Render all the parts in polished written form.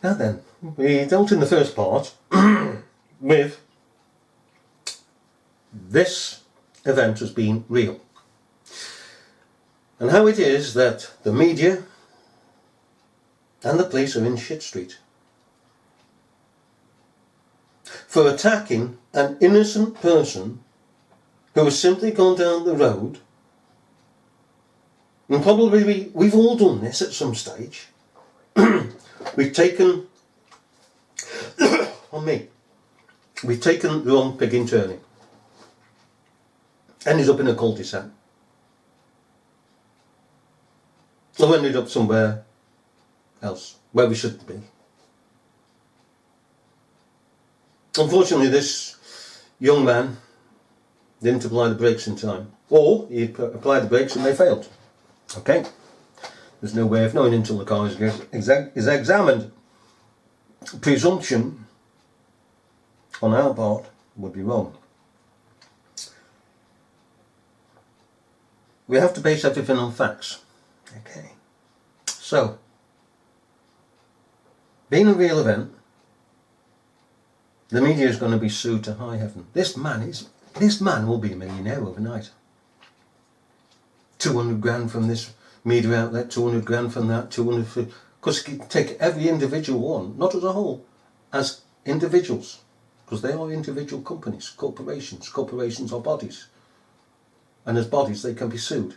Now then, we dealt in the first part with this event as being real. And how it is that the media and the police are in shit street for attacking an innocent person who has simply gone down the road. And probably we've all done this at some stage. We've taken, on me, we've taken the wrong pig in turning. Ended up in a cul-de-sac. Or ended up somewhere else, where we shouldn't be. Unfortunately, this young man didn't apply the brakes in time. Or he applied the brakes and they failed. Okay? There's no way of knowing until the car is examined. Presumption on our part would be wrong. We have to base everything on facts. Okay. So, being a real event, the media is going to be sued to high heaven. This man will be a millionaire overnight. 200 grand from this media outlet, 200 grand from that, 200 for... Because you can take every individual one, not as a whole, as individuals. Because they are individual companies, corporations. Corporations are bodies. And as bodies, they can be sued.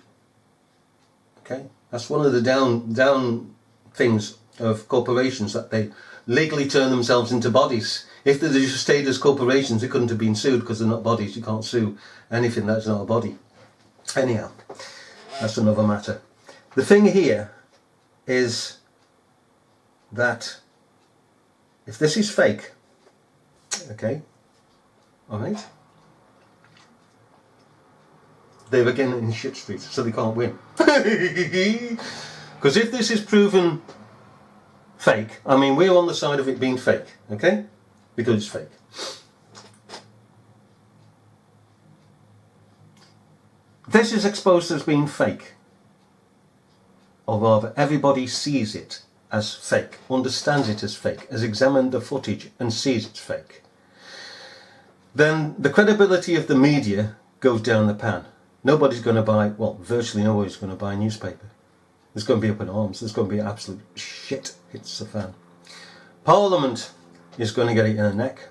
Okay? That's one of the down things of corporations, that they legally turn themselves into bodies. If they just stayed as corporations, they couldn't have been sued because they're not bodies. You can't sue anything that's not a body. Anyhow, that's another matter. The thing here is that if this is fake, okay, alright, they're again in shit street, so they can't win. Because if this is proven fake, I mean, we're on the side of it being fake, okay? Because it's fake. This is exposed as being fake. Or rather, everybody sees it as fake, understands it as fake, has examined the footage and sees it's fake. Then the credibility of the media goes down the pan. Nobody's going to buy, well, virtually nobody's going to buy a newspaper. There's going to be up in arms. There's going to be absolute shit hits the fan. Parliament is going to get it in the neck.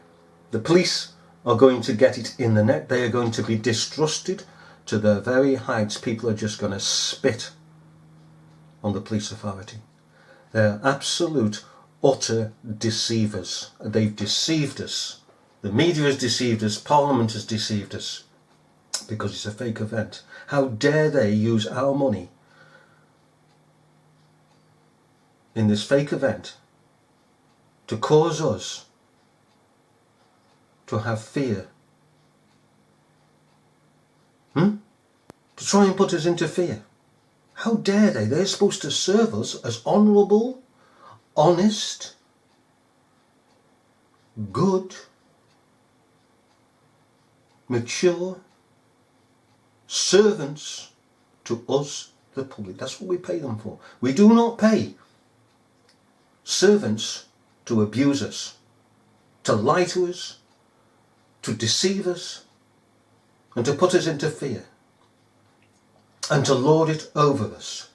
The police are going to get it in the neck. They are going to be distrusted to the very heights. People are just going to spit on the police authority. They're absolute, utter deceivers. They've deceived us. The media has deceived us. Parliament has deceived us. Because it's a fake event. How dare they use our money in this fake event to cause us to have fear? To try and put us into fear. How dare they? They're supposed to serve us as honourable, honest, good, mature servants to us, the public. That's what we pay them for. We do not pay servants to abuse us, to lie to us, to deceive us, and to put us into fear, and to lord it over us.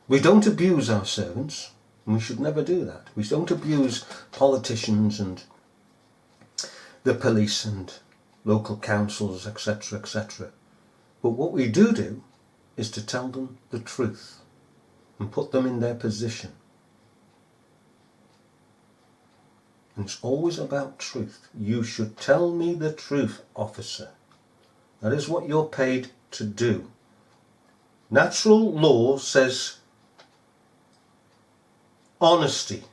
We don't abuse our servants, and we should never do that. We don't abuse politicians and the police and local councils, etc., etc. But what we do is to tell them the truth and put them in their position. And it's always about truth. You should tell me the truth, officer. That is what you're paid to do. Natural law says honesty.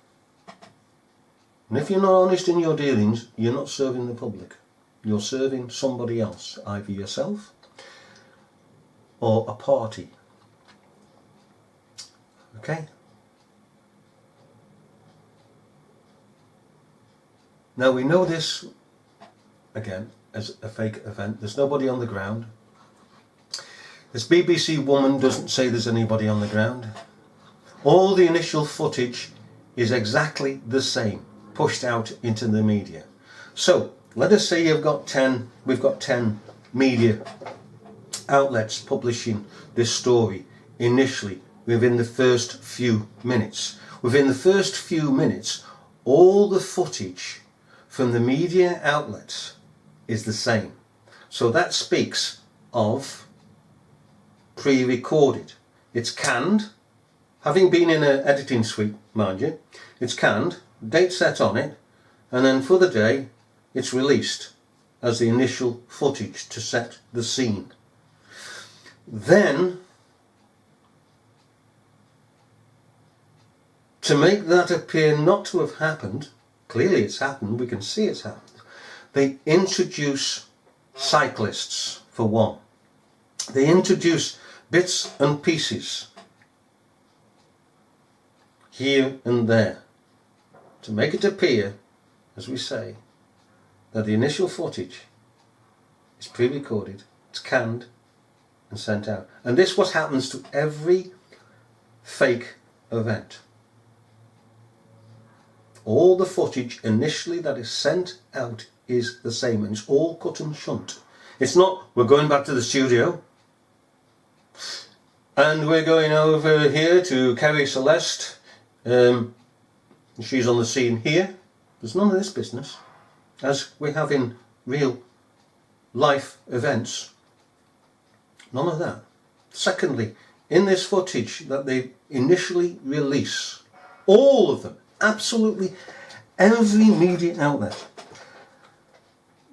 And if you're not honest in your dealings, you're not serving the public. You're serving somebody else, either yourself or a party. Okay? Now we know this, again, as a fake event. There's nobody on the ground. This BBC woman doesn't say there's anybody on the ground. All the initial footage is exactly the same, pushed out into the media. So let us say we've got 10 media outlets publishing this story initially within the first few minutes. Within the first few minutes, all the footage from the media outlets is the same. So that speaks of pre-recorded. It's canned, having been in an editing suite, mind you. It's canned, date set on it, and then for the day it's released as the initial footage to set the scene. Then, to make that appear not to have happened, clearly it's happened, we can see it's happened, they introduce cyclists, for one. They introduce bits and pieces here and there to make it appear, as we say, that the initial footage is pre-recorded, it's canned and sent out. And this is what happens to every fake event. All the footage initially that is sent out is the same, and it's all cut and shunt. It's not, we're going back to the studio and we're going over here to Carrie Celeste. She's on the scene here. There's none of this business, as we have in real life events. None of that. Secondly, in this footage that they initially release, all of them, absolutely every media outlet,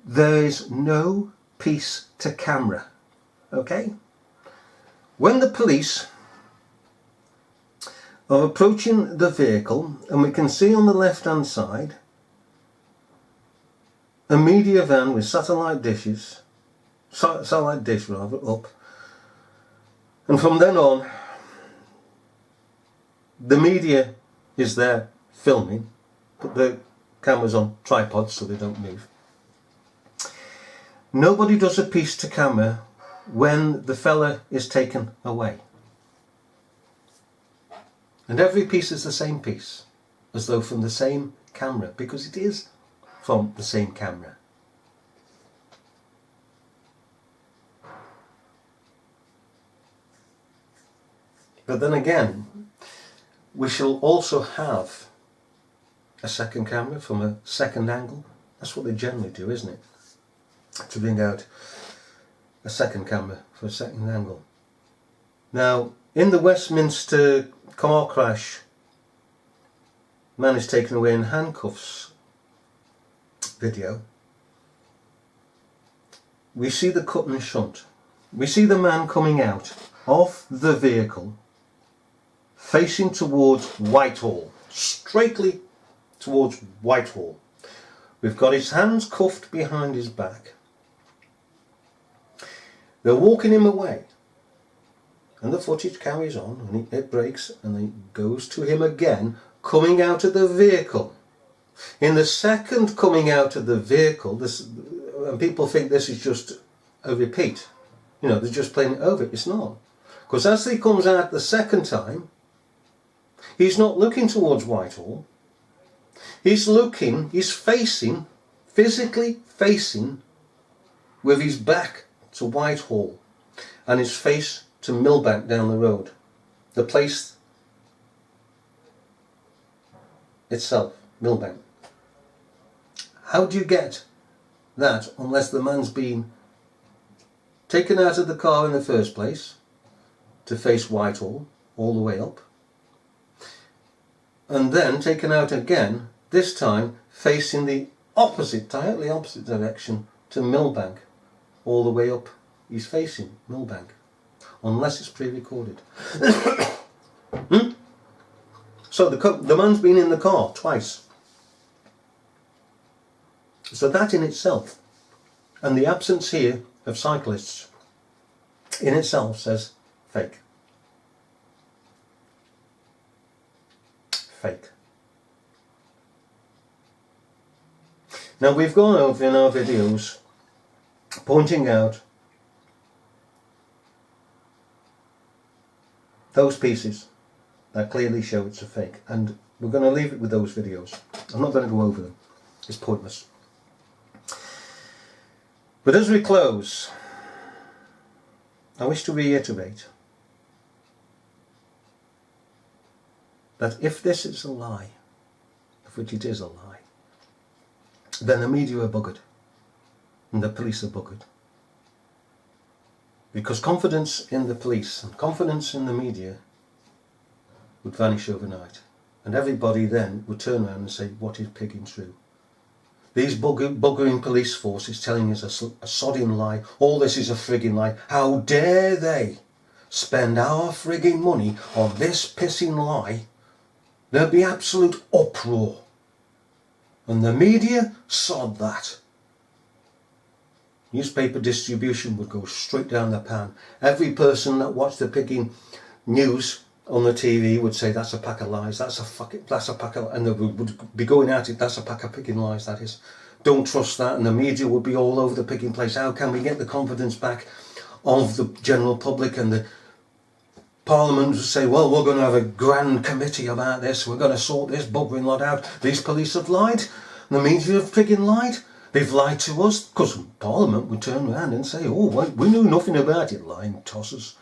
there is no piece to camera. Okay? When the police are approaching the vehicle, and we can see on the left hand side a media van with satellite dish up, and from then on the media is there filming, put the cameras on tripods so they don't move. Nobody does a piece to camera when the fella is taken away. And every piece is the same piece, as though from the same camera, because it is from the same camera. But then again, we shall also have a second camera from a second angle. That's what they generally do, isn't it? To bring out a second camera for a second angle. Now, in the Westminster car crash, man is taken away in handcuffs video, we see the cut and shunt. We see the man coming out of the vehicle facing towards Whitehall, straightly towards Whitehall. We've got his hands cuffed behind his back. They're walking him away, and the footage carries on, and it breaks, and it goes to him again coming out of the vehicle. In the second coming out of the vehicle, and people think this is just a repeat, they're just playing it over. It's not, because as he comes out the second time, he's not looking towards Whitehall. He's physically facing with his back to Whitehall and his face to Millbank down the road. The place itself, Millbank. How do you get that unless the man's been taken out of the car in the first place to face Whitehall all the way up, and then taken out again, this time facing the directly opposite direction to Millbank, all the way up? He's facing Millbank, unless it's pre-recorded. So the man's been in the car twice. So that in itself, and the absence here of cyclists, in itself says fake. Fake. Now, we've gone over in our videos pointing out those pieces that clearly show it's a fake. And we're going to leave it with those videos. I'm not going to go over them. It's pointless. But as we close, I wish to reiterate that if this is a lie, of which it is a lie, then the media are buggered and the police are buggered. Because confidence in the police and confidence in the media would vanish overnight. And everybody then would turn around and say, what is pigging true? These buggering police forces telling us a sodding lie. All this is a frigging lie. How dare they spend our frigging money on this pissing lie? There'd be absolute uproar. And the media sod that. Newspaper distribution would go straight down the pan. Every person that watched the pigging news on the TV would say, that's a pack of lies, that's a pack of, and they would be going at it, that's a pack of pigging lies, that is. Don't trust that. And the media would be all over the pigging place. How can we get the confidence back of the general public? And the Parliament would say, well, we're going to have a grand committee about this, we're going to sort this buggering lot out. These police have lied, and the media have frigging lied. They've lied to us, because Parliament would turn around and say, oh, we knew nothing about it, lying tossers.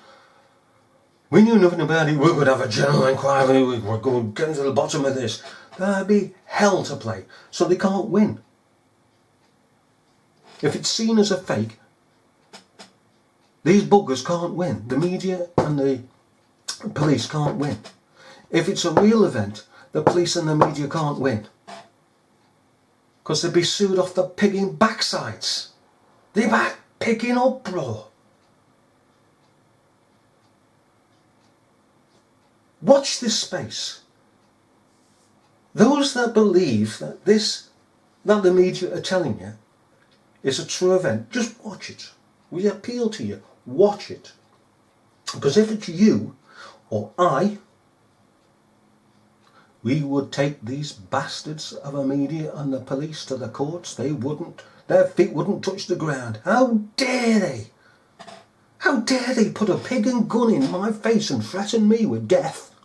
We knew nothing about it, we're going to have a general inquiry, we're going to get to the bottom of this. That'd be hell to play. So they can't win. If it's seen as a fake, these buggers can't win. The media and the police can't win. If it's a real event, the police and the media can't win. Because they'd be sued off the pigging backsides. They're back pigging uproar. Watch this space. Those that believe that that the media are telling you is a true event, just watch it. We appeal to you, watch it. Because if it's you or I, we would take these bastards of a media and the police to the courts. Their feet wouldn't touch the ground. How dare they? How dare they put a pig and gun in my face and threaten me with death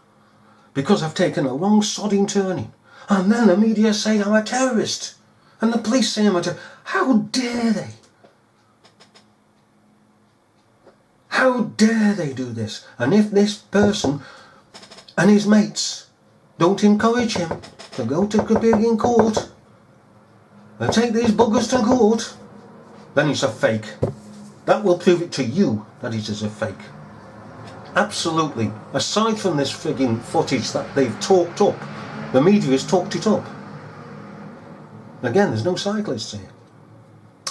because I've taken a wrong sodding turning? And then the media say I'm a terrorist and the police say I'm a terrorist. How dare they? How dare they do this? And if this person and his mates don't encourage him to go to Caribbean court and take these buggers to court, then it's a fake. That will prove it to you that it is a fake. Absolutely. Aside from this frigging footage that they've talked up, the media has talked it up. Again, there's no cyclists here.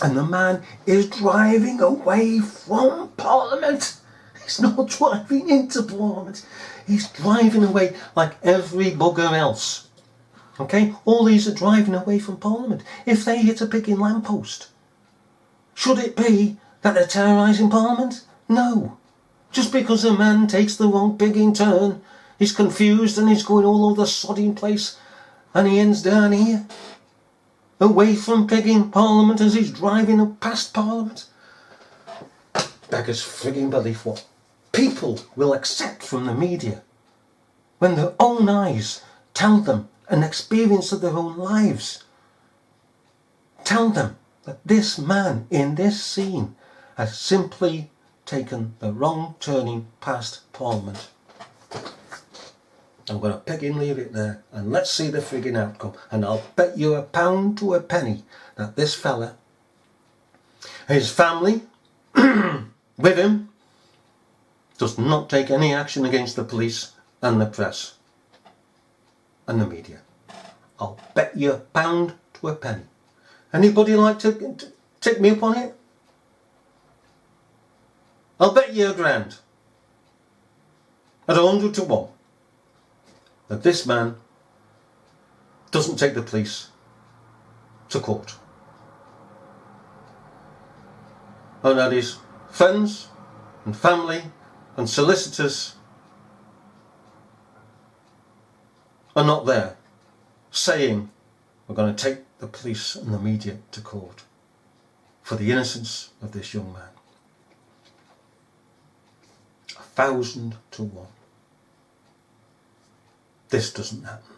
And the man is driving away from Parliament. He's not driving into Parliament. He's driving away like every bugger else. Okay? All these are driving away from Parliament. If they hit a pigging lamppost, should it be that they're terrorising Parliament? No. Just because a man takes the wrong pigging turn, he's confused and he's going all over the sodding place and he ends down here, away from pigging Parliament as he's driving up past Parliament. Beggars frigging belief what people will accept from the media when their own eyes tell them an experience of their own lives. Tell them that this man in this scene has simply taken the wrong turning past Parliament. I'm going to pick and leave it there and let's see the frigging outcome. And I'll bet you a pound to a penny that this fella, his family with him, does not take any action against the police and the press and the media. I'll bet you a pound to a penny. Anybody like to take me up on it? I'll bet you £1,000 at 100 to 1 that this man doesn't take the police to court. And that his friends and family and solicitors are not there saying we're going to take the police and the media to court for the innocence of this young man. 1,000 to 1. this doesn't happen.